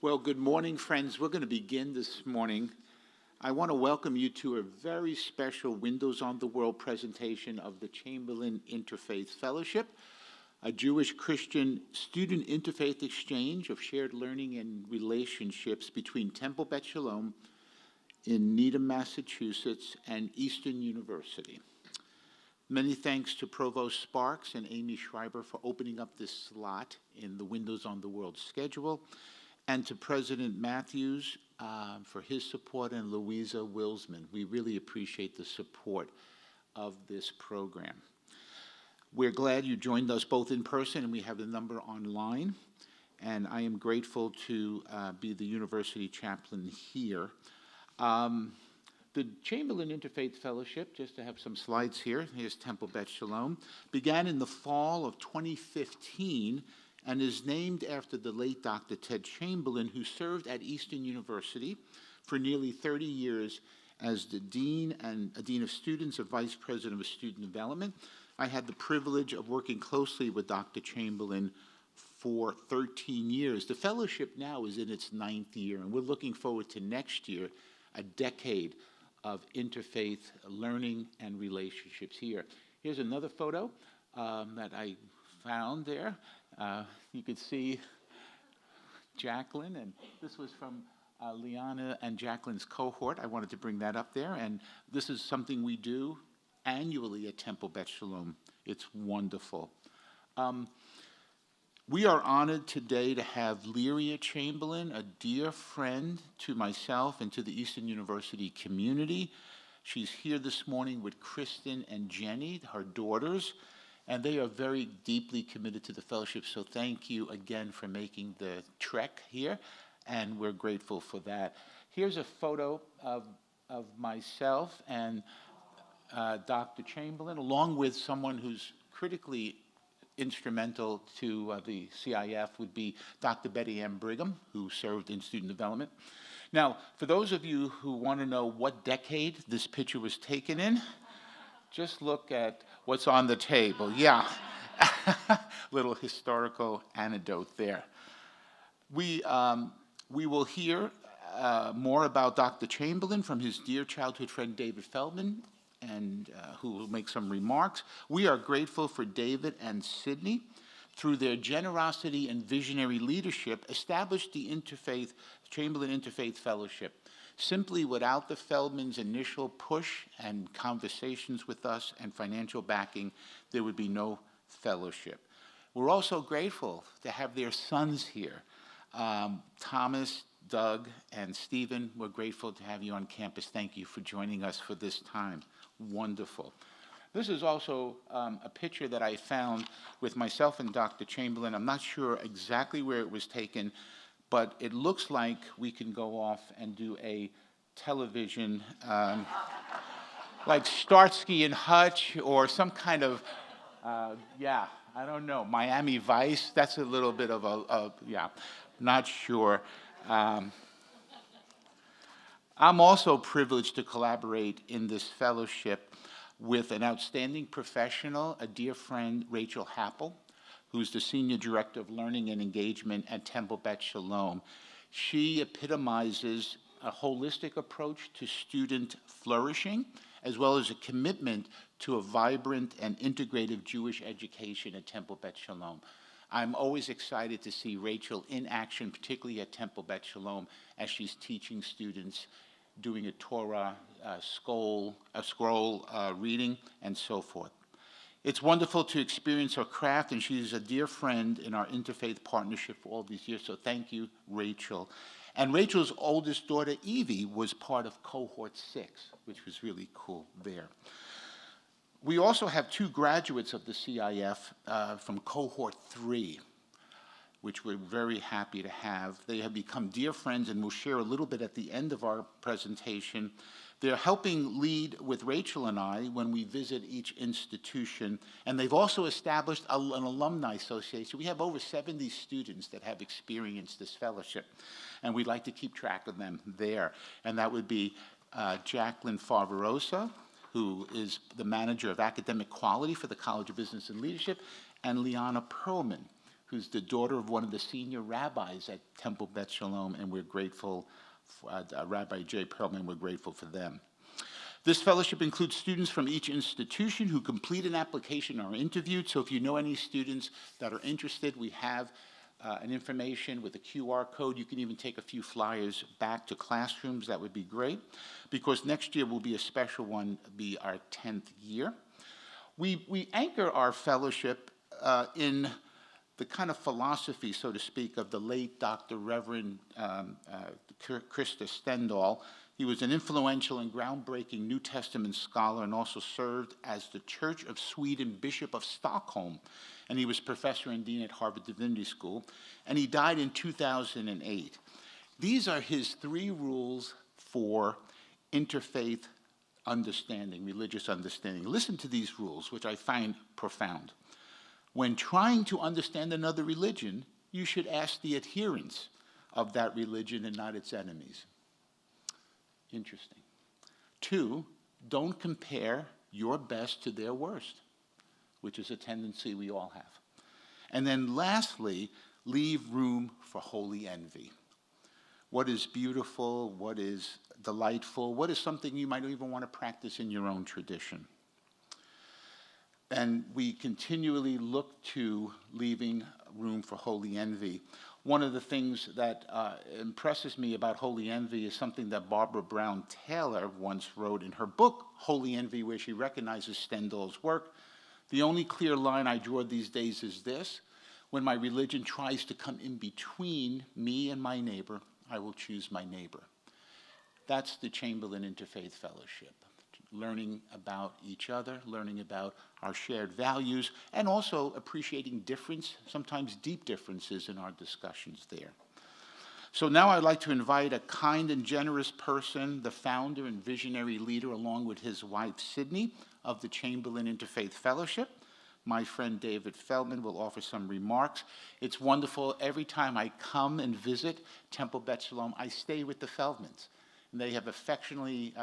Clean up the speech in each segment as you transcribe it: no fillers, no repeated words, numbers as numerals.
Well, good morning, friends. We're going to begin this morning. I want to welcome you to a very special Windows on the World presentation of the Chamberlain Interfaith Fellowship, a Jewish-Christian student interfaith exchange of shared learning and relationships between Temple Bet Shalom in Needham, Massachusetts, and Eastern University. Many thanks to Provost Sparks and Amy Schreiber for opening up this slot in the Windows on the World schedule, and to President Matthews for his support, and Louisa Wilsman. We really appreciate the support of this program. We're glad you joined us both in person, and we have the number online. And I am grateful to be the university chaplain here. The Chamberlain Interfaith Fellowship, just to have some slides here, here's Temple Bet Shalom, began in the fall of 2015 and is named after the late Dr. Ted Chamberlain, who served at Eastern University for nearly 30 years as the Dean and a Dean of Students, a Vice President of Student Development. I had the privilege of working closely with Dr. Chamberlain for 13 years. The fellowship now is in its 9th year, and we're looking forward to next year, a decade of interfaith learning and relationships here. Here's another photo that I found there. You could see Jacqueline, and this was from Liana and Jacqueline's cohort. I wanted to bring that up there, and this is something we do annually at Temple Bet Shalom. It's wonderful. We are honored today to have Lyria Chamberlain, a dear friend to myself and to the Eastern University community. She's here this morning with Kristen and Jenny, her daughters, and they are very deeply committed to the fellowship, so thank you again for making the trek here, and we're grateful for that. Here's a photo of myself and Dr. Chamberlain, along with someone who's critically instrumental to the CIF would be Dr. Betty Ann Brigham, who served in student development. Now, for those of you who want to know what decade this picture was taken in, just look at what's on the table. Yeah, little historical anecdote there. We will hear more about Dr. Chamberlain from his dear childhood friend David Feldman, and who will make some remarks. We are grateful for David and Sydney. Through their generosity and visionary leadership, established the Chamberlain Interfaith Fellowship. Simply without the Feldmans' initial push and conversations with us and financial backing, there would be no fellowship. We're also grateful to have their sons here. Thomas, Doug, and Stephen, we're grateful to have you on campus. Thank you for joining us for this time. Wonderful. This is also a picture that I found with myself and Dr. Chamberlain. I'm not sure exactly where it was taken, but it looks like we can go off and do a television, like Starsky and Hutch, or some kind of, yeah, I don't know, Miami Vice. That's a little bit of yeah, not sure. I'm also privileged to collaborate in this fellowship with an outstanding professional, a dear friend, Rachel Happel, who's the Senior Director of Learning and Engagement at Temple Bet Shalom. She epitomizes a holistic approach to student flourishing, as well as a commitment to a vibrant and integrative Jewish education at Temple Bet Shalom. I'm always excited to see Rachel in action, particularly at Temple Bet Shalom, as she's teaching students, doing a Torah scroll reading, and so forth. It's wonderful to experience her craft, and she's a dear friend in our interfaith partnership for all these years, so thank you, Rachel. And Rachel's oldest daughter, Evie, was part of Cohort 6, which was really cool there. We also have 2 graduates of the CIF from Cohort 3, which we're very happy to have. They have become dear friends, and we'll share a little bit at the end of our presentation. They're helping lead with Rachel and I when we visit each institution, and they've also established an alumni association. We have over 70 students that have experienced this fellowship, and we'd like to keep track of them there. And that would be Jacqueline Farvarosa, who is the Manager of Academic Quality for the College of Business and Leadership, and Liana Perlman, who's the daughter of one of the senior rabbis at Temple Beth Shalom, and we're grateful for Rabbi J. Perlman, we're grateful for them. This fellowship includes students from each institution who complete an application or are interviewed. So if you know any students that are interested, we have an information with a QR code. You can even take a few flyers back to classrooms. That would be great, because next year will be a special one, be our 10th year. We anchor our fellowship in the kind of philosophy, so to speak, of the late Dr. Reverend Krista Stendahl. He was an influential and groundbreaking New Testament scholar and also served as the Church of Sweden Bishop of Stockholm. And he was professor and dean at Harvard Divinity School. And he died in 2008. These are his 3 rules for interfaith understanding, religious understanding. Listen to these rules, which I find profound. When trying to understand another religion, you should ask the adherents of that religion and not its enemies. Interesting. 2, don't compare your best to their worst, which is a tendency we all have. And then lastly, leave room for holy envy. What is beautiful, what is delightful, what is something you might even want to practice in your own tradition. And we continually look to leaving room for holy envy. One of the things that impresses me about holy envy is something that Barbara Brown Taylor once wrote in her book, Holy Envy, where she recognizes Stendahl's work. The only clear line I draw these days is this: when my religion tries to come in between me and my neighbor, I will choose my neighbor. That's the Chamberlain Interfaith Fellowship. Learning about each other, learning about our shared values, and also appreciating difference, sometimes deep differences in our discussions there. So now I'd like to invite a kind and generous person, the founder and visionary leader, along with his wife, Sydney, of the Chamberlain Interfaith Fellowship. My friend David Feldman will offer some remarks. It's wonderful. Every time I come and visit Temple Beth Shalom, I stay with the Feldmans. And they have affectionately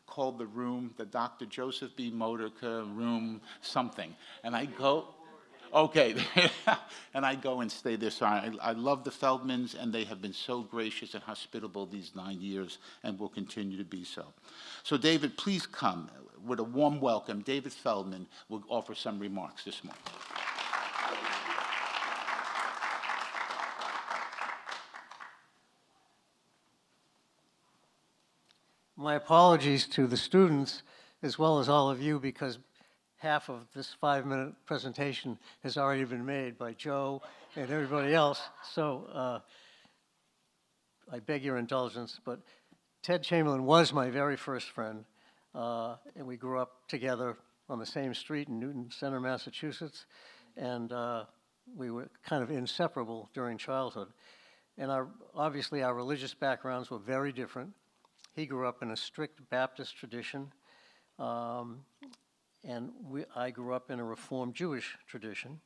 called the room the Dr. Joseph B. Motorka room something. And I go, okay, and I go and stay there. So I love the Feldmans, and they have been so gracious and hospitable these 9 years and will continue to be so. So David, please come with a warm welcome. David Feldman will offer some remarks this morning. My apologies to the students as well as all of you, because half of this 5-minute presentation has already been made by Joe and everybody else. So I beg your indulgence, but Ted Chamberlain was my very first friend, and we grew up together on the same street in Newton Center, Massachusetts, and we were kind of inseparable during childhood. And obviously our religious backgrounds were very different. He grew up in a strict Baptist tradition, and I grew up in a Reformed Jewish tradition.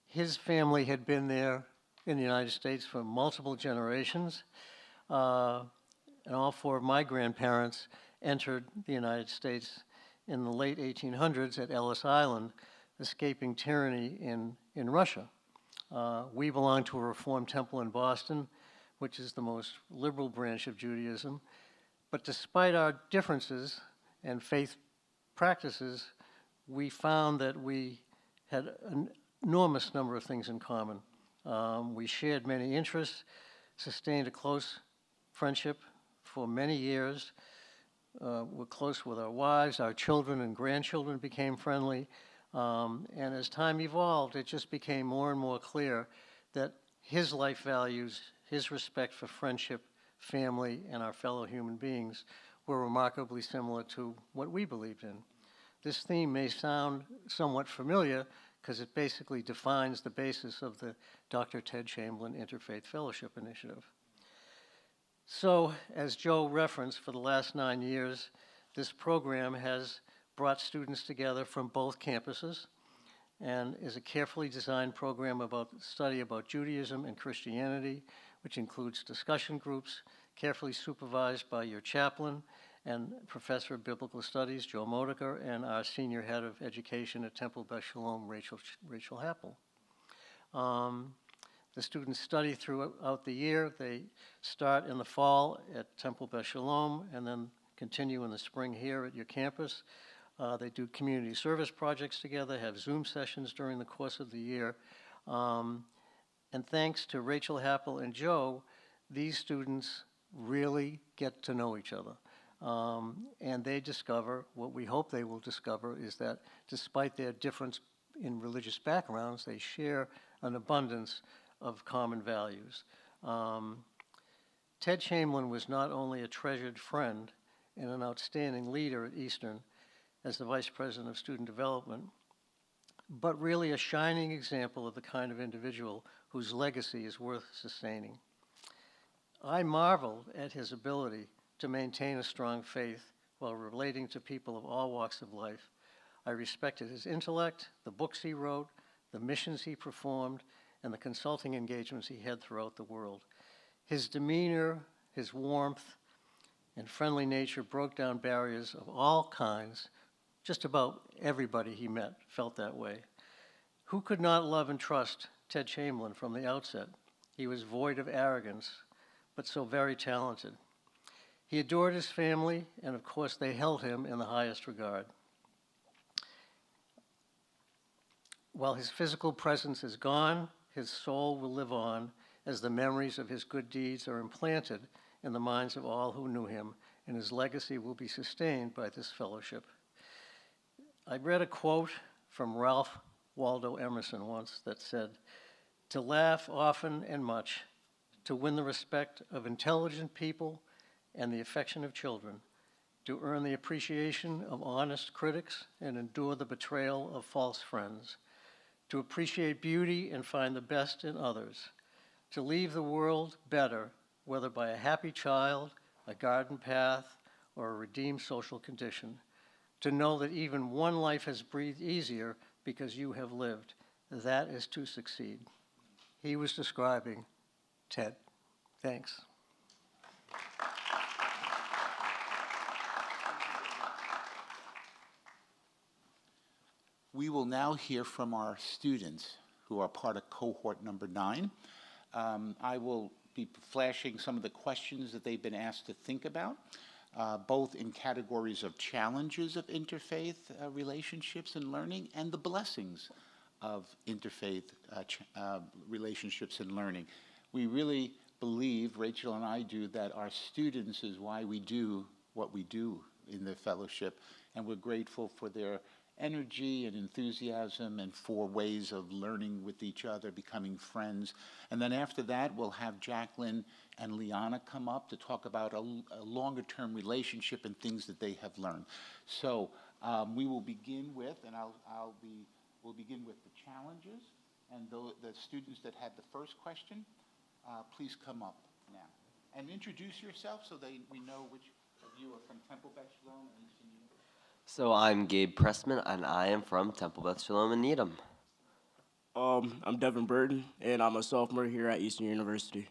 His family had been there in the United States for multiple generations, and all 4 of my grandparents entered the United States in the late 1800s at Ellis Island, escaping tyranny in Russia. We belong to a Reformed temple in Boston, which is the most liberal branch of Judaism. But despite our differences and faith practices, we found that we had an enormous number of things in common. We shared many interests, sustained a close friendship for many years. We're close with our wives, our children and grandchildren became friendly. And as time evolved, it just became more and more clear that his life values, his respect for friendship, family, and our fellow human beings were remarkably similar to what we believed in. This theme may sound somewhat familiar because it basically defines the basis of the Dr. Ted Chamberlain Interfaith Fellowship Initiative. So, as Joe referenced, for the last 9 years, this program has brought students together from both campuses and is a carefully designed program about study about Judaism and Christianity, which includes discussion groups, carefully supervised by your chaplain, and Professor of Biblical Studies, Joe Modiker, and our Senior Head of Education at Temple Beth Shalom, Rachel Happel. The students study throughout the year. They start in the fall at Temple Beth Shalom and then continue in the spring here at your campus. They do community service projects together, have Zoom sessions during the course of the year. And thanks to Rachel Happel and Joe, these students really get to know each other. And they discover, what we hope they will discover, is that despite their difference in religious backgrounds, they share an abundance of common values. Ted Chamberlain was not only a treasured friend and an outstanding leader at Eastern as the Vice President of Student Development, but really a shining example of the kind of individual whose legacy is worth sustaining. I marveled at his ability to maintain a strong faith while relating to people of all walks of life. I respected his intellect, the books he wrote, the missions he performed, and the consulting engagements he had throughout the world. His demeanor, his warmth, and friendly nature broke down barriers of all kinds. Just about everybody he met felt that way. Who could not love and trust Ted Chamberlain from the outset? He was void of arrogance, but so very talented. He adored his family, and of course they held him in the highest regard. While his physical presence is gone, his soul will live on as the memories of his good deeds are implanted in the minds of all who knew him, and his legacy will be sustained by this fellowship. I read a quote from Ralph Waldo Emerson once that said, "To laugh often and much, to win the respect of intelligent people and the affection of children, to earn the appreciation of honest critics and endure the betrayal of false friends, to appreciate beauty and find the best in others, to leave the world better, whether by a happy child, a garden path, or a redeemed social condition, to know that even one life has breathed easier because you have lived, that is to succeed." He was describing Ted. Thanks. We will now hear from our students who are part of cohort number 9. I will be flashing some of the questions that they've been asked to think about, both in categories of challenges of interfaith relationships and learning and the blessings of interfaith relationships and learning. We really believe, Rachel and I do, that our students is why we do what we do in the fellowship, and we're grateful for their energy and enthusiasm and for ways of learning with each other, becoming friends. And then after that, we'll have Jacqueline and Liana come up to talk about a longer-term relationship and things that they have learned. So we will begin with, and we'll begin with the challenges, and the students that had the first question, please come up now. And introduce yourself so we know which of you are from Temple Beth Shalom and Eastern University. So I'm Gabe Pressman, and I am from Temple Beth Shalom in Needham. I'm Devin Burton, and I'm a sophomore here at Eastern University.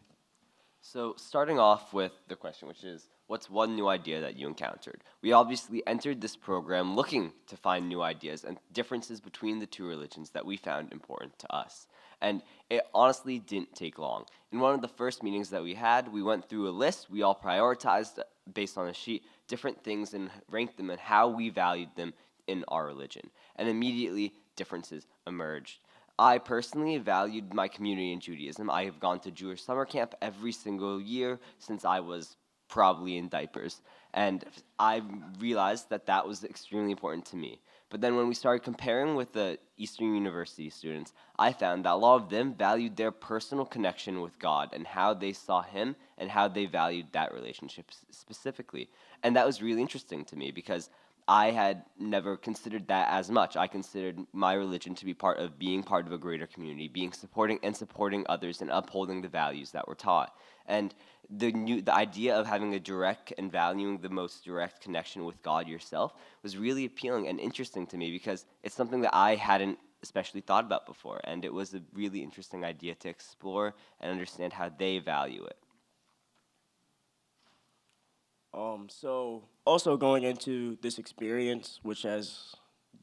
So starting off with the question, which is, what's one new idea that you encountered? We obviously entered this program looking to find new ideas and differences between the two religions that we found important to us. And it honestly didn't take long. In one of the first meetings that we had, we went through a list. We all prioritized, based on a sheet, different things and ranked them and how we valued them in our religion. And immediately, differences emerged. I personally valued my community in Judaism. I have gone to Jewish summer camp every single year since I was probably in diapers. And I realized that that was extremely important to me. But then when we started comparing with the Eastern University students, I found that a lot of them valued their personal connection with God and how they saw Him and how they valued that relationship specifically. And that was really interesting to me because I had never considered that as much. I considered my religion to be being part of a greater community, supporting others and upholding the values that were taught. And the idea of having a direct and valuing the most direct connection with God yourself was really appealing and interesting to me because it's something that I hadn't especially thought about before. And it was a really interesting idea to explore and understand how they value it. So also going into this experience, which has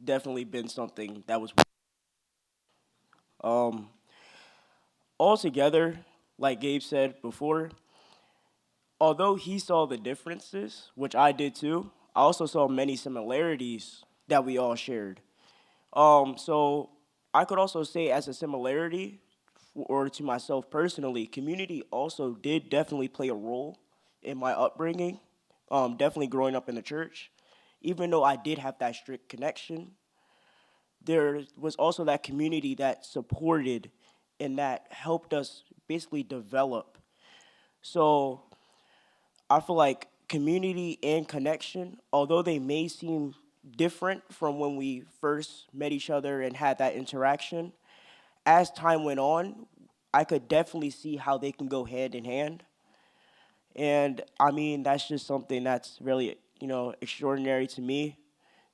definitely been something that was um altogether, like Gabe said before, although he saw the differences, which I did too, I also saw many similarities that we all shared. So I could also say as a similarity, or to myself personally, community also did definitely play a role in my upbringing. Definitely growing up in the church, even though I did have that strict connection, there was also that community that supported and that helped us basically develop. So I feel like community and connection, although they may seem different from when we first met each other and had that interaction, as time went on, I could definitely see how they can go hand in hand. And I mean, that's just something that's really, extraordinary to me.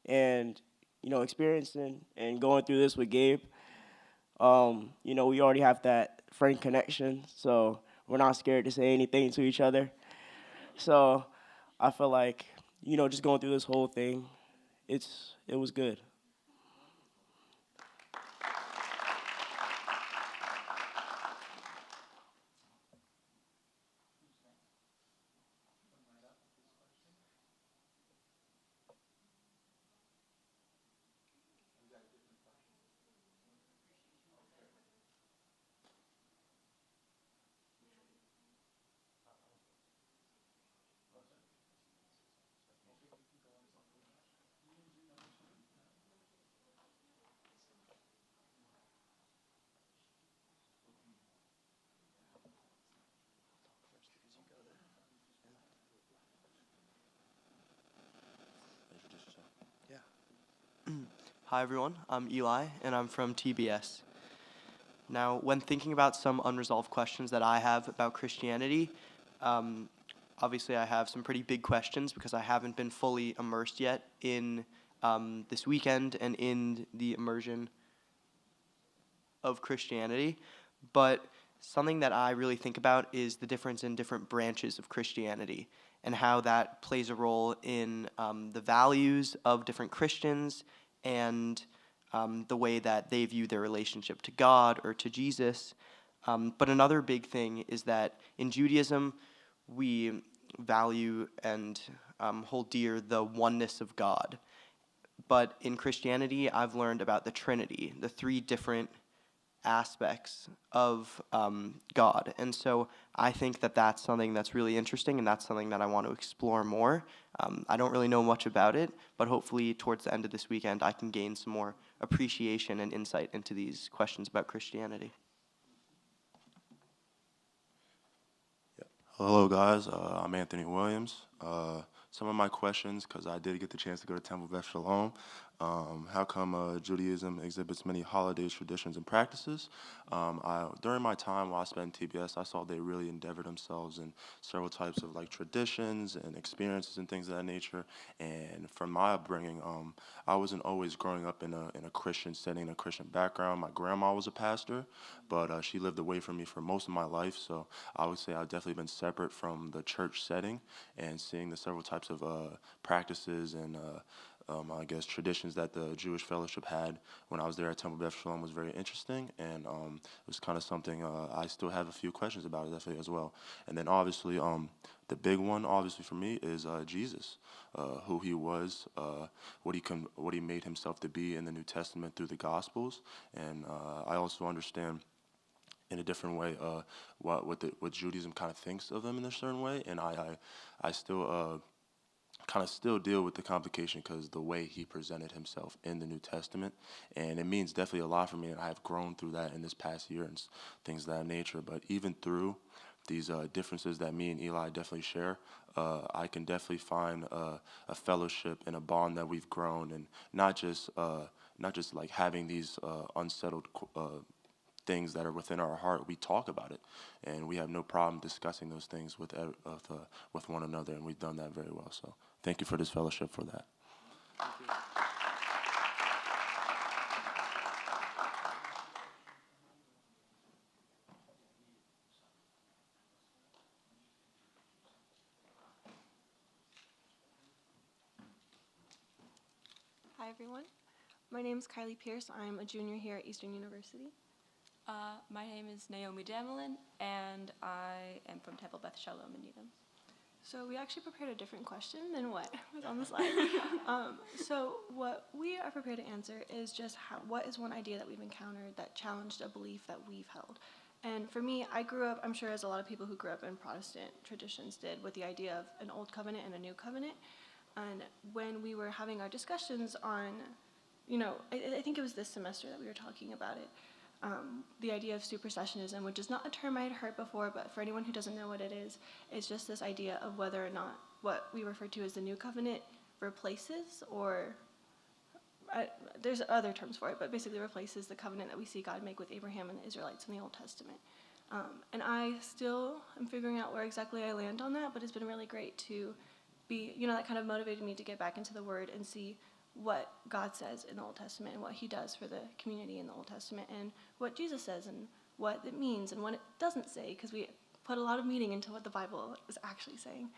And, experiencing and going through this with Gabe, we already have that friend connection, so we're not scared to say anything to each other. So I feel like, just going through this whole thing, it was good. Hi everyone, I'm Eli and I'm from TBS. Now, when thinking about some unresolved questions that I have about Christianity, um, obviously I have some pretty big questions because I haven't been fully immersed yet in this weekend and in the immersion of Christianity. But something that I really think about is the difference in different branches of Christianity and how that plays a role in the values of different Christians and the way that they view their relationship to God or to Jesus. But another big thing is that in Judaism, we value and hold dear the oneness of God. But in Christianity, I've learned about the Trinity, the three different aspects of God. And so I think that that's something that's really interesting, and that's something that I want to explore more. I don't really know much about it, but hopefully towards the end of this weekend, I can gain some more appreciation and insight into these questions about Christianity. Hello, guys. I'm Anthony Williams. Some of my questions, because I did get the chance to go to Temple Beth Shalom. How come Judaism exhibits many holidays, traditions, and practices? During my time while I spent in TBS, I saw they really endeavored themselves in several types of like traditions and experiences and things of that nature. And from my upbringing, I wasn't always growing up in a Christian setting, a Christian background. My grandma was a pastor, but she lived away from me for most of my life. So I would say I've definitely been separate from the church setting and seeing the several types of practices and I guess traditions that the Jewish fellowship had when I was there at Temple Beth Shalom was very interesting, and it was kind of something I still have a few questions about definitely as well. And then obviously the big one obviously for me is Jesus, who he was, what he made himself to be in the New Testament through the Gospels, and I also understand in a different way what Judaism kind of thinks of them in a certain way, and I still kind of still deal with the complication because the way he presented himself in the New Testament, and it means definitely a lot for me, and I have grown through that in this past year and things of that nature. But even through these differences that me and Eli definitely share, I can definitely find a fellowship and a bond that we've grown, and not just like having these unsettled things that are within our heart. We talk about it, and we have no problem discussing those things with one another, and we've done that very well. So thank you for this fellowship for that. Hi, everyone. My name is Kylie Pierce. I'm a junior here at Eastern University. My name is Naomi Damelin, and I am from Temple Beth Shalom in Needham. So we actually prepared a different question than what was on the slide. So what we are prepared to answer is just what is one idea that we've encountered that challenged a belief that we've held. And for me, I grew up, I'm sure as a lot of people who grew up in Protestant traditions did, with the idea of an old covenant and a new covenant. And when we were having our discussions on, I think it was this semester that we were talking about it, the idea of supersessionism, which is not a term I had heard before, but for anyone who doesn't know what it is, it's just this idea of whether or not what we refer to as the new covenant replaces, or there's other terms for it, but basically replaces the covenant that we see God make with Abraham and the Israelites in the Old Testament. And I still am figuring out where exactly I land on that, but it's been really great to be, that kind of motivated me to get back into the Word and see what God says in the Old Testament and what he does for the community in the Old Testament, and what Jesus says and what it means and what it doesn't say, because we put a lot of meaning into what the Bible is actually saying.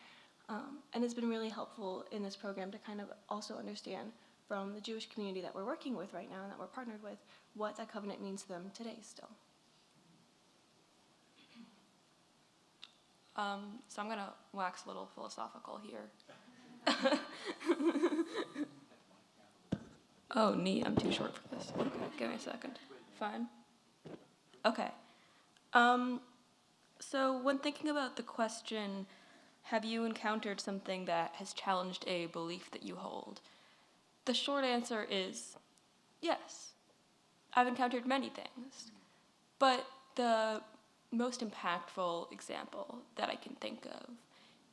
And it's been really helpful in this program to kind of also understand from the Jewish community that we're working with right now and that we're partnered with, what that covenant means to them today still. So I'm going to wax a little philosophical here. Oh, neat. I'm too short for this. Okay, give me a second. Fine. Okay. So when thinking about the question, have you encountered something that has challenged a belief that you hold? The short answer is yes. I've encountered many things. But the most impactful example that I can think of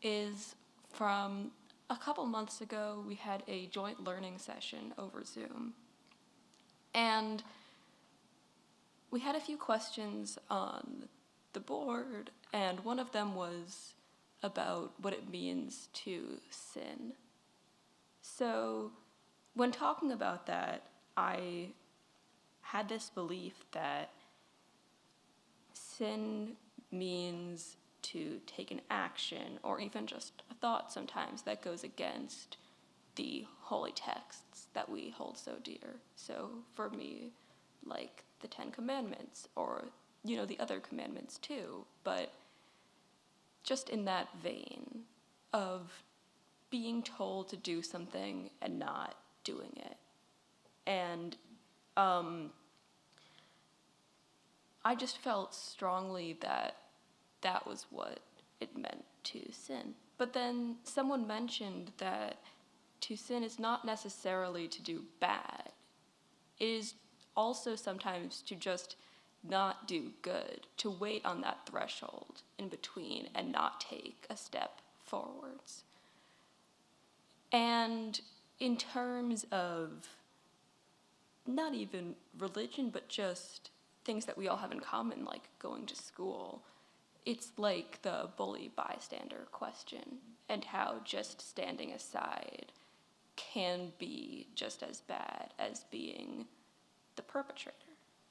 is from a couple months ago. We had a joint learning session over Zoom. And we had a few questions on the board, and one of them was about what it means to sin. So when talking about that, I had this belief that sin means to take an action, or even just a thought sometimes, that goes against the holy texts that we hold so dear. So for me, like the 10 Commandments, or, the other commandments too, but just in that vein of being told to do something and not doing it. And I just felt strongly that that was what it meant to sin. But then someone mentioned that to sin is not necessarily to do bad. It is also sometimes to just not do good, to wait on that threshold in between and not take a step forwards. And in terms of not even religion, but just things that we all have in common, like going to school, it's like the bully bystander question, and how just standing aside can be just as bad as being the perpetrator,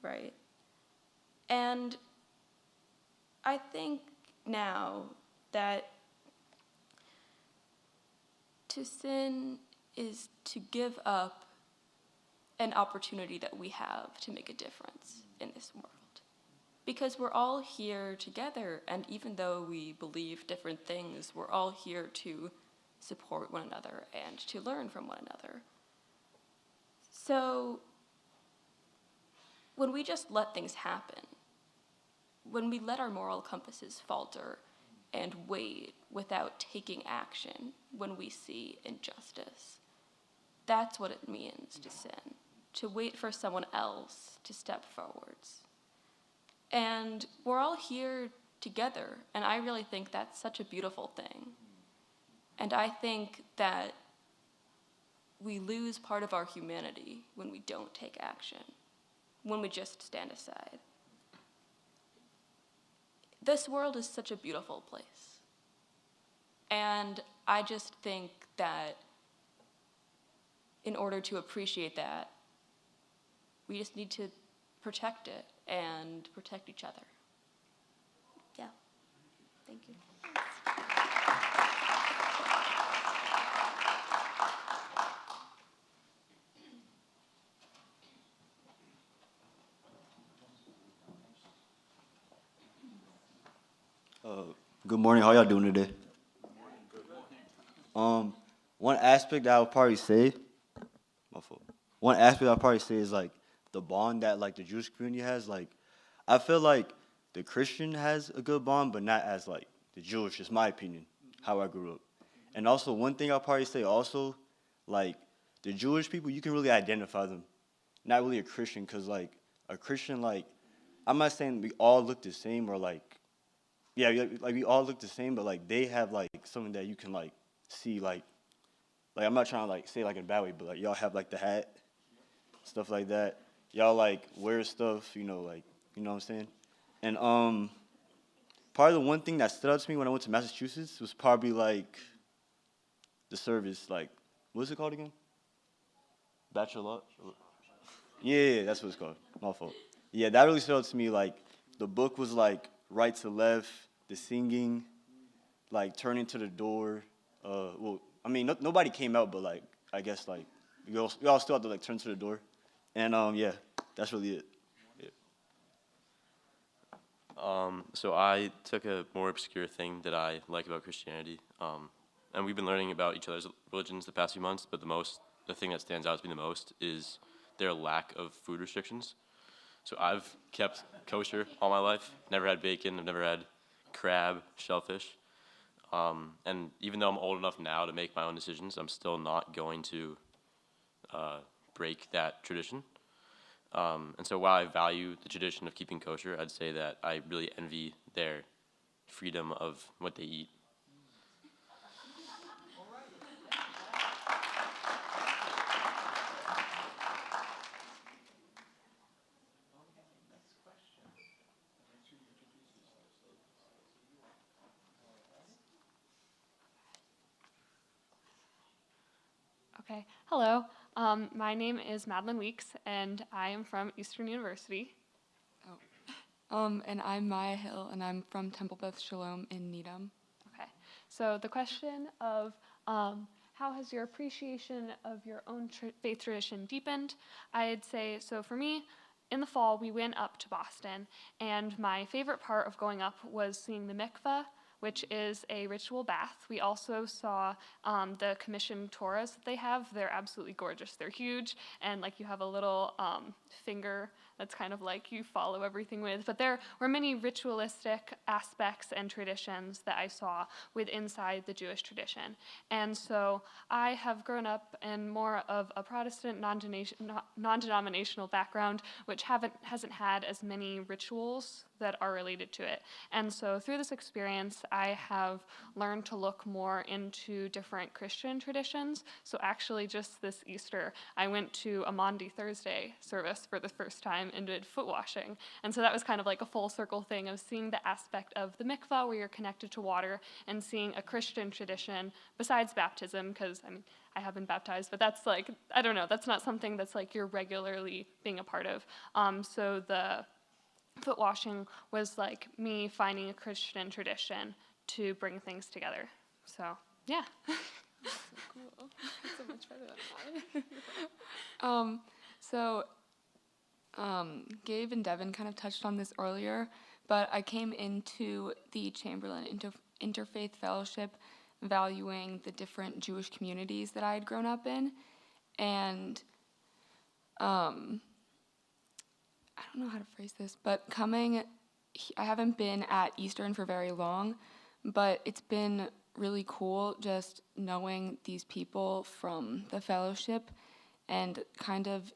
right? And I think now that to sin is to give up an opportunity that we have to make a difference in this world. Because we're all here together, and even though we believe different things, we're all here to support one another and to learn from one another. So when we just let things happen, when we let our moral compasses falter and wait without taking action when we see injustice, that's what it means to sin, to wait for someone else to step forwards. And we're all here together, and I really think that's such a beautiful thing. And I think that we lose part of our humanity when we don't take action, when we just stand aside. This world is such a beautiful place. And I just think that in order to appreciate that, we just need to protect it and protect each other. Yeah. Thank you. Good morning. How y'all doing today? One aspect I would probably say, my fault. One aspect I'd probably say is like the bond that like the Jewish community has. Like, I feel like the Christian has a good bond, but not as like the Jewish. Is my opinion, how I grew up. And also, one thing I'll probably say also, like the Jewish people, you can really identify them. Not really a Christian, cause like a Christian, like I'm not saying we all look the same or like yeah, like we all look the same, but like they have like something that you can like see like I'm not trying to like say like in a bad way, but like y'all have like the hat, stuff like that. Y'all like wear stuff, like you know what I'm saying? And probably the one thing that stood out to me when I went to Massachusetts was probably like the service, like what's it called again? Bachelor. Yeah, that's what it's called. My fault. Yeah, that really stood out to me. Like the book was like right to left, the singing, like turning to the door. Well, I mean, nobody came out, but like I guess like we all still had to like turn to the door, and yeah, that's really it. Yeah. So I took a more obscure thing that I like about Christianity, and we've been learning about each other's religions the past few months, but the thing that stands out to me the most is their lack of food restrictions. So I've kept kosher all my life, never had bacon, I've never had crab, shellfish, and even though I'm old enough now to make my own decisions, I'm still not going to break that tradition. And so while I value the tradition of keeping kosher, I'd say that I really envy their freedom of what they eat. Okay, hello. My name is Madeline Weeks, and I am from Eastern University. And I'm Maya Hill, and I'm from Temple Beth Shalom in Needham. Okay, so the question of how has your appreciation of your own faith tradition deepened? I'd say, so for me, in the fall, we went up to Boston, and my favorite part of going up was seeing the mikveh, which is a ritual bath. We also saw the commissioned Torahs that they have. They're absolutely gorgeous. They're huge, and like you have a little finger that's kind of like you follow everything with. But there were many ritualistic aspects and traditions that I saw with inside the Jewish tradition. And so I have grown up in more of a Protestant non-denominational background, which hasn't had as many rituals that are related to it. And so through this experience, I have learned to look more into different Christian traditions. So actually just this Easter, I went to a Maundy Thursday service for the first time and did foot washing. And so that was kind of like a full circle thing of seeing the aspect of the mikvah where you're connected to water and seeing a Christian tradition besides baptism, because I mean, I have been baptized, but that's like, I don't know, that's not something that's like you're regularly being a part of. So the foot washing was like me finding a Christian tradition to bring things together. So, yeah. So cool. So much better than mine. Gabe and Devin kind of touched on this earlier, but I came into the Chamberlain Interfaith Fellowship valuing the different Jewish communities that I had grown up in, and I don't know how to phrase this, but I haven't been at Eastern for very long, but it's been really cool just knowing these people from the fellowship and kind of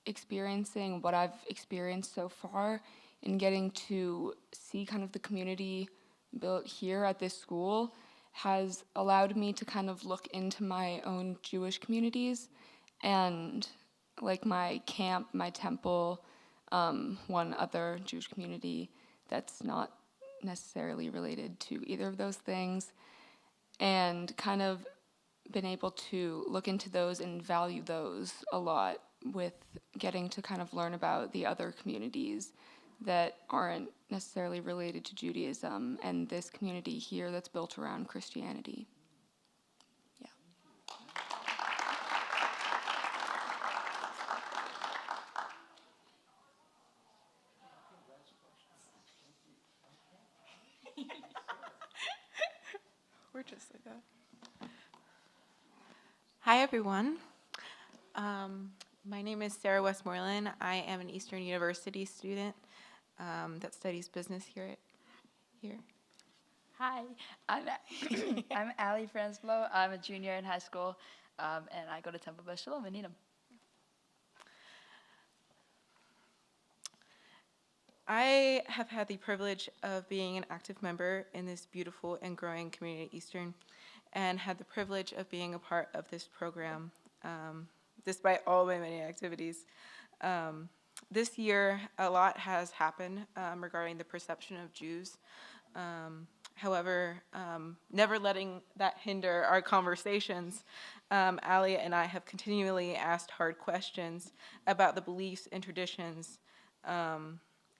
experiencing what I've experienced so far and getting to see kind of the community built here at this school has allowed me to kind of look into my own Jewish communities and like my camp, my temple, one other Jewish community that's not necessarily related to either of those things, and kind of been able to look into those and value those a lot with getting to kind of learn about the other communities that aren't necessarily related to Judaism and this community here that's built around Christianity. We're just like that. Hi, everyone. My name is Sarah Westmoreland. I am an Eastern University student that studies business here. Hi, I'm Allie Fransblow. I'm a junior in high school, and I go to Temple Beth Shalom in Needham. I have had the privilege of being an active member in this beautiful and growing community at Eastern, and had the privilege of being a part of this program, despite all my many activities. This year, a lot has happened regarding the perception of Jews. However, never letting that hinder our conversations, Allie and I have continually asked hard questions about the beliefs and traditions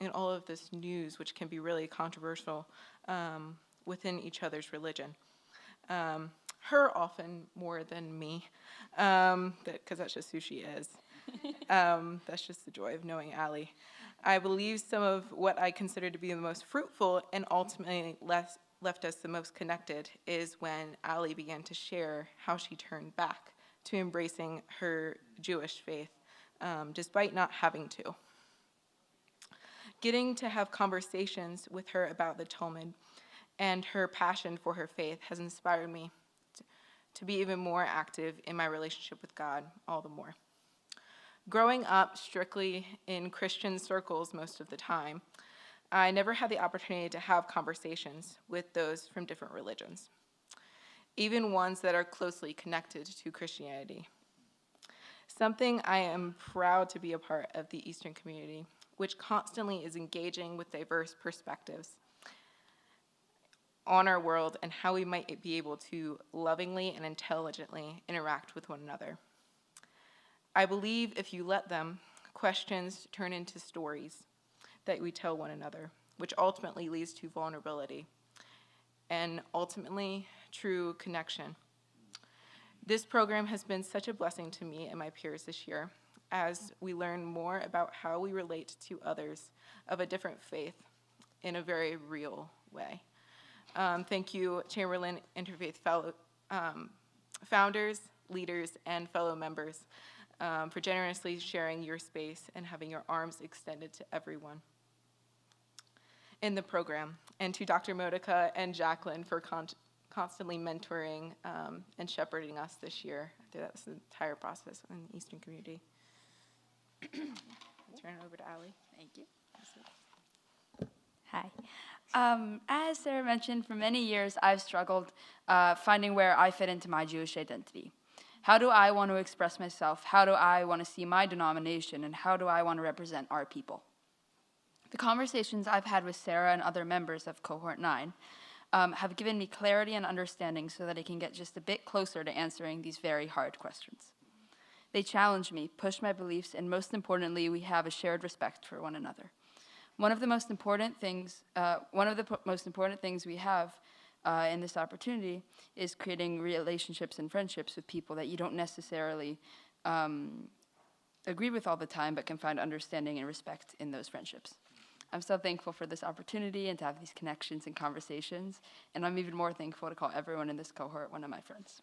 in all of this news, which can be really controversial within each other's religion. Her often more than me, because that's just who she is. That's just the joy of knowing Allie. I believe some of what I consider to be the most fruitful and ultimately left us the most connected is when Allie began to share how she turned back to embracing her Jewish faith, despite not having to. Getting to have conversations with her about the Talmud and her passion for her faith has inspired me to be even more active in my relationship with God all the more. Growing up strictly in Christian circles most of the time, I never had the opportunity to have conversations with those from different religions, even ones that are closely connected to Christianity. Something I am proud to be a part of the Eastern community, which constantly is engaging with diverse perspectives on our world and how we might be able to lovingly and intelligently interact with one another. I believe if you let them, questions turn into stories that we tell one another, which ultimately leads to vulnerability and ultimately true connection. This program has been such a blessing to me and my peers this year as we learn more about how we relate to others of a different faith in a very real way. Thank you, Chamberlain Interfaith fellow, founders, leaders, and fellow members for generously sharing your space and having your arms extended to everyone in the program, and to Dr. Modica and Jacqueline for constantly mentoring and shepherding us this year through this entire process in the Eastern community. Turn it over to Allie. Thank you. Hi. As Sarah mentioned, for many years I've struggled finding where I fit into my Jewish identity. How do I want to express myself? How do I want to see my denomination? And how do I want to represent our people? The conversations I've had with Sarah and other members of Cohort 9 have given me clarity and understanding so that I can get just a bit closer to answering these very hard questions. They challenge me, push my beliefs, and most importantly, we have a shared respect for one another. One of the most important things we have in this opportunity is creating relationships and friendships with people that you don't necessarily agree with all the time, but can find understanding and respect in those friendships. I'm so thankful for this opportunity and to have these connections and conversations, and I'm even more thankful to call everyone in this cohort one of my friends.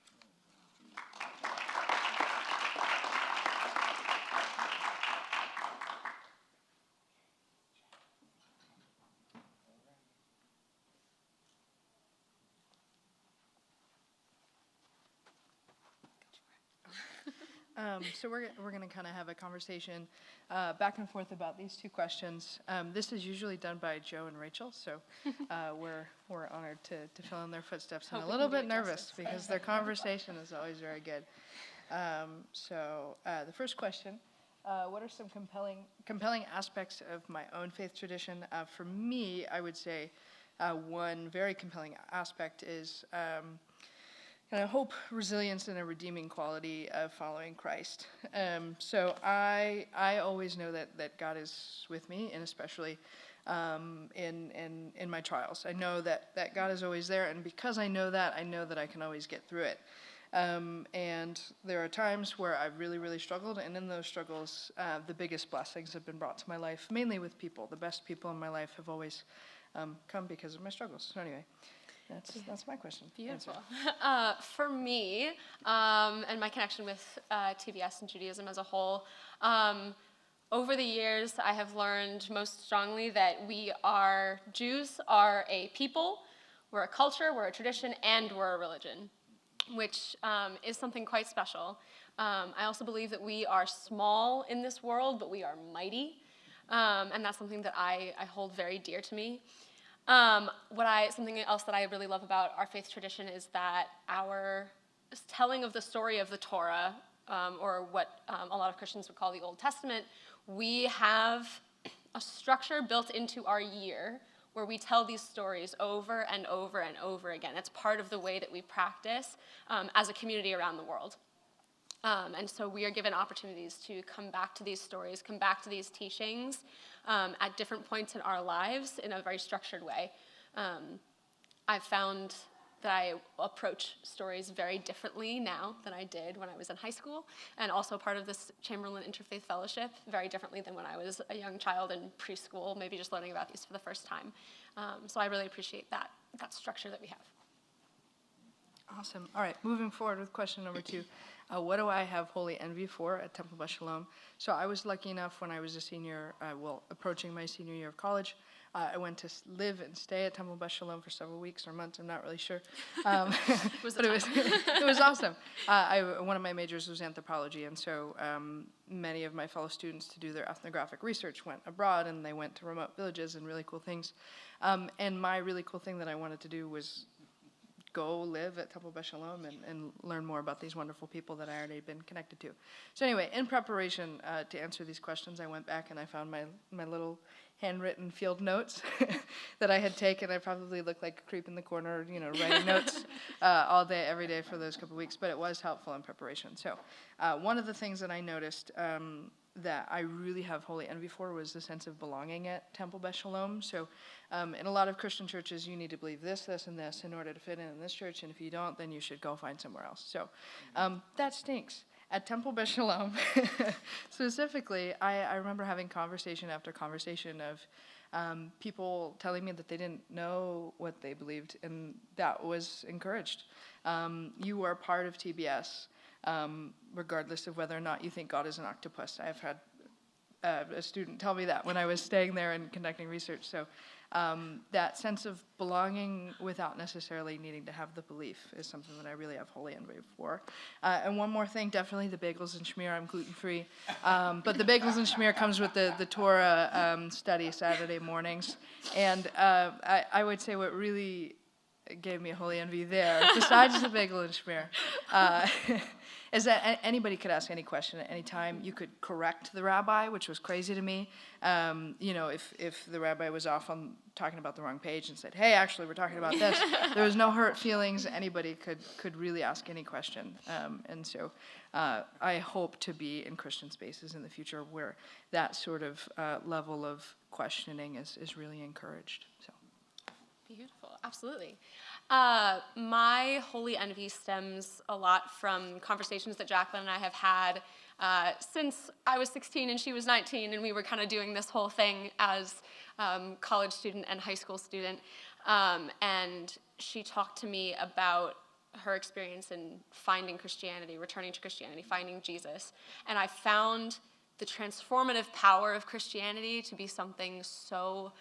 So we're going to kind of have a conversation back and forth about these two questions. This is usually done by Joe and Rachel, so we're honored to fill in their footsteps. And a little bit nervous because their conversation is always very good. So the first question, what are some compelling aspects of my own faith tradition? For me, I would say one very compelling aspect is hope, resilience, and a redeeming quality of following Christ. So I always know that God is with me, and especially in my trials. I know that God is always there, and because I know that I can always get through it. And there are times where I've really, really struggled, and in those struggles, the biggest blessings have been brought to my life, mainly with people. The best people in my life have always come because of my struggles. So anyway. That's my question. Beautiful. For me, and my connection with TBS and Judaism as a whole, over the years, I have learned most strongly that Jews are a people, we're a culture, we're a tradition, and we're a religion, which is something quite special. I also believe that we are small in this world, but we are mighty, and that's something that I hold very dear to me. Something else that I really love about our faith tradition is that our telling of the story of the Torah, or what a lot of Christians would call the Old Testament, we have a structure built into our year where we tell these stories over and over and over again. It's part of the way that we practice as a community around the world. And so we are given opportunities to come back to these stories, come back to these teachings at different points in our lives in a very structured way. I've found that I approach stories very differently now than I did when I was in high school, and also part of this Chamberlain Interfaith Fellowship very differently than when I was a young child in preschool, maybe just learning about these for the first time. So I really appreciate that structure that we have. Awesome. All right, moving forward with question number 2. What do I have holy envy for at Temple Beth Shalom? So I was lucky enough when I was a senior, approaching my senior year of college, I went to live and stay at Temple Beth Shalom for several weeks or months, I'm not really sure. But it was awesome. One of my majors was anthropology, and so many of my fellow students, to do their ethnographic research, went abroad, and they went to remote villages and really cool things. And my really cool thing that I wanted to do was go live at Temple Beth Shalom and learn more about these wonderful people that I already been connected to. So anyway, in preparation to answer these questions, I went back and I found my little handwritten field notes that I had taken. I probably looked like a creep in the corner, writing notes all day, every day for those couple weeks, but it was helpful in preparation. So one of the things that I noticed that I really have holy envy for was the sense of belonging at Temple Beth Shalom. So in a lot of Christian churches, you need to believe this, this, and this in order to fit in this church, and if you don't, then you should go find somewhere else. So that stinks. At Temple Beth Shalom, specifically, I remember having conversation after conversation of people telling me that they didn't know what they believed, and that was encouraged. You are part of TBS. Regardless of whether or not you think God is an octopus. I've had a student tell me that when I was staying there and conducting research. So that sense of belonging without necessarily needing to have the belief is something that I really have holy envy for. And one more thing, definitely the bagels and schmear. I'm gluten-free. But the bagels and schmear comes with the Torah study Saturday mornings. And I would say what really gave me a holy envy there, besides the bagel and schmear, is that anybody could ask any question at any time. You could correct the rabbi, which was crazy to me. If the rabbi was off on talking about the wrong page and said, hey, actually, we're talking about this, there was no hurt feelings. Anybody could really ask any question. And so I hope to be in Christian spaces in the future where that sort of level of questioning is really encouraged. So. Beautiful, absolutely. My holy envy stems a lot from conversations that Jacqueline and I have had since I was 16 and she was 19, and we were kind of doing this whole thing as college student and high school student. And she talked to me about her experience in finding Christianity, returning to Christianity, finding Jesus. And I found the transformative power of Christianity to be something so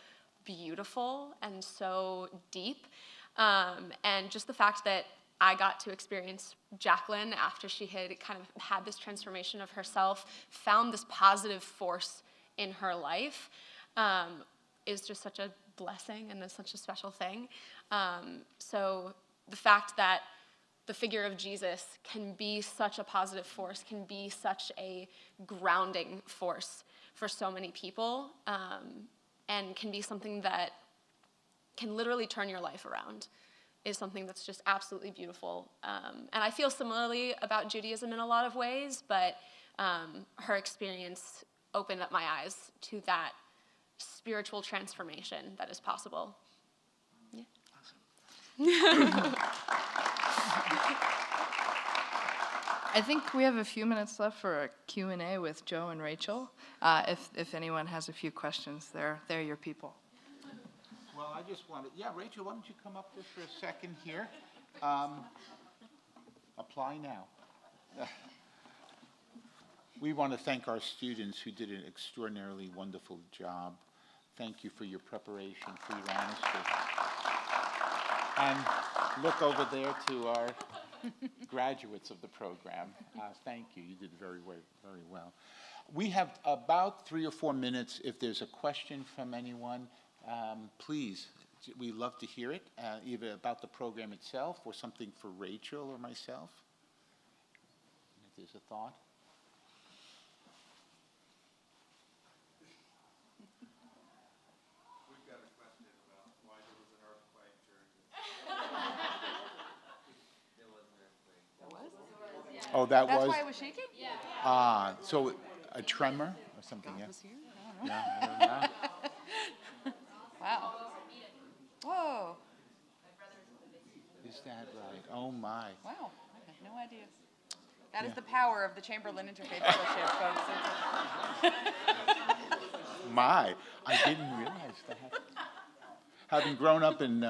beautiful and so deep, and just the fact that I got to experience Jacqueline after she had kind of had this transformation of herself, found this positive force in her life, is just such a blessing and is such a special thing. So the fact that the figure of Jesus can be such a positive force, can be such a grounding force for so many people, and can be something that can literally turn your life around, is something that's just absolutely beautiful. And I feel similarly about Judaism in a lot of ways, but her experience opened up my eyes to that spiritual transformation that is possible. Yeah. Awesome. I think we have a few minutes left for a Q&A with Joe and Rachel. If anyone has a few questions, they're your people. Well, I just wanted, yeah, Rachel, why don't you come up there for a second here? Apply now. We want to thank our students who did an extraordinarily wonderful job. Thank you for your preparation, for your honesty. And look over there to our graduates of the program. Thank you. You did very well. We have about 3 or 4 minutes. If there's a question from anyone, please, we'd love to hear it, either about the program itself or something for Rachel or myself. If there's a thought. We've got a question about why there was an earthquake during There was an earthquake. There was? Oh, that That's was? why it was shaking? Yeah. So a tremor or something, God yeah? was here? I don't know. Yeah, I don't know. Wow. Whoa. Is that right? Oh, my. Wow. I had no idea. That is the power of the Chamberlain Interfaith Fellowship, folks. My, I didn't realize that. Having grown up in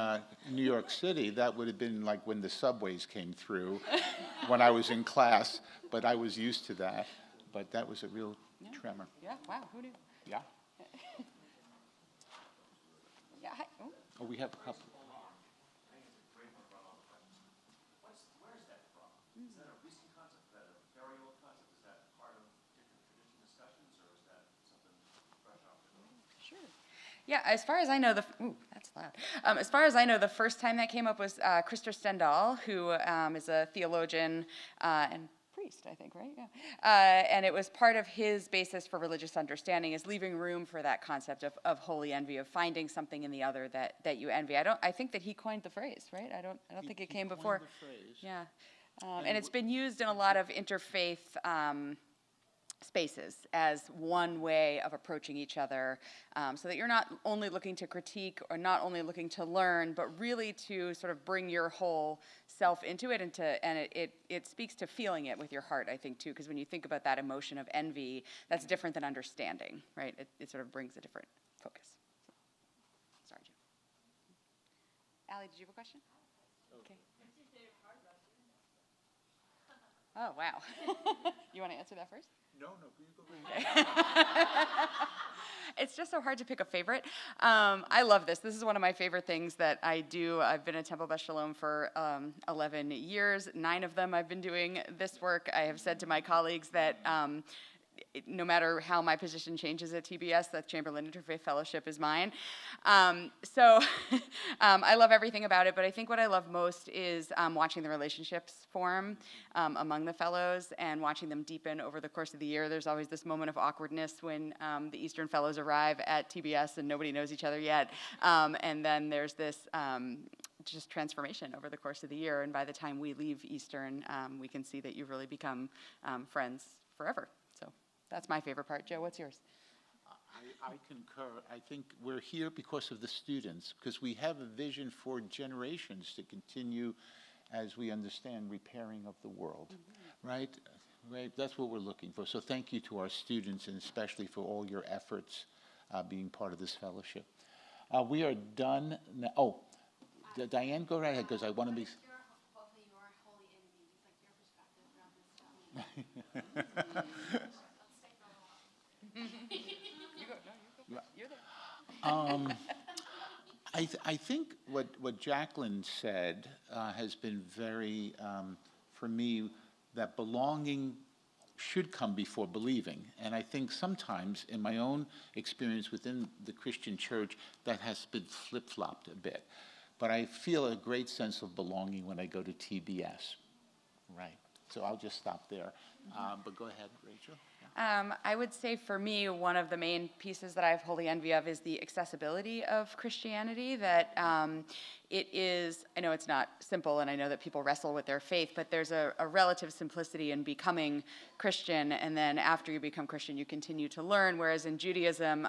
New York City, that would have been like when the subways came through when I was in class, but I was used to that. But that was a real tremor. Yeah, wow, who knew? Yeah. Yeah, hi. Oh. Oh, we have a couple. Where is that from? Is that a recent concept? Is that a very old concept? Is that part of different tradition discussions, or is that something fresh off the boat? Sure. Yeah, as far as I know, that's loud. As far as I know, the first time that came up was Christer Stendahl, who is a theologian and priest, I think, right? Yeah. And it was part of his basis for religious understanding is leaving room for that concept of holy envy, of finding something in the other that you envy. I think that he coined the phrase, right? I don't think it came before. The phrase. Yeah. And it's been used in a lot of interfaith spaces as one way of approaching each other, so that you're not only looking to critique or not only looking to learn, but really to sort of bring your whole self into it, and it speaks to feeling it with your heart, I think, too, because when you think about that emotion of envy, that's different than understanding, right? It sort of brings a different focus. Sorry, Jim. Allie, did you have a question? Okay. Oh, wow. You want to answer that first? No, you go ahead. It's just so hard to pick a favorite. I love this. This is one of my favorite things that I do. I've been at Temple Beth Shalom for 11 years. 9 of them I've been doing this work. I have said to my colleagues that no matter how my position changes at TBS, the Chamberlain Interfaith Fellowship is mine. So I love everything about it, but I think what I love most is watching the relationships form among the fellows and watching them deepen over the course of the year. There's always this moment of awkwardness when the Eastern Fellows arrive at TBS and nobody knows each other yet. And then there's this just transformation over the course of the year. And by the time we leave Eastern, we can see that you've really become friends forever. So that's my favorite part. Joe, what's yours? I concur. I think we're here because of the students, because we have a vision for generations to continue, as we understand, repairing of the world, right? Right. That's what we're looking for. So thank you to our students, and especially for all your efforts being part of this fellowship. We are done now. Oh, Diane, go right ahead, because I want to be... I think what Jacqueline said has been very, for me, that belonging should come before believing. And I think sometimes, in my own experience within the Christian church, that has been flip-flopped a bit. But I feel a great sense of belonging when I go to TBS. Right. So I'll just stop there. But go ahead, Rachel. I would say for me, one of the main pieces that I have holy envy of is the accessibility of Christianity, that it is, I know it's not simple, and I know that people wrestle with their faith, but there's a relative simplicity in becoming Christian, and then after you become Christian, you continue to learn, whereas in Judaism,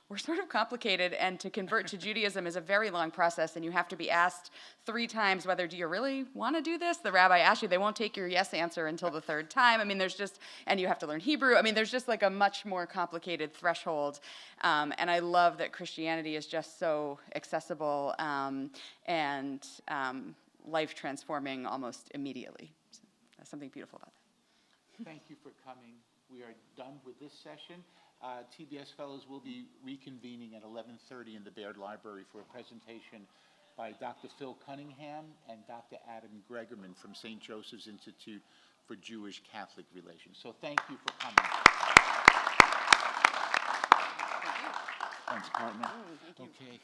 we're sort of complicated, and to convert to Judaism is a very long process, and you have to be asked 3 times whether, do you really want to do this? The rabbi asks you, they won't take your yes answer until the 3rd time. I mean, there's just, and you have to learn Hebrew, through. I mean, there's just like a much more complicated threshold, and I love that Christianity is just so accessible and life transforming almost immediately. So that's something beautiful about that. Thank you for coming. We are done with this session. TBS Fellows will be reconvening at 11:30 in the Baird Library for a presentation by Dr. Phil Cunningham and Dr. Adam Gregerman from St. Joseph's Institute for Jewish-Catholic Relations. So thank you for coming. Thanks, partner. Thank you. Okay.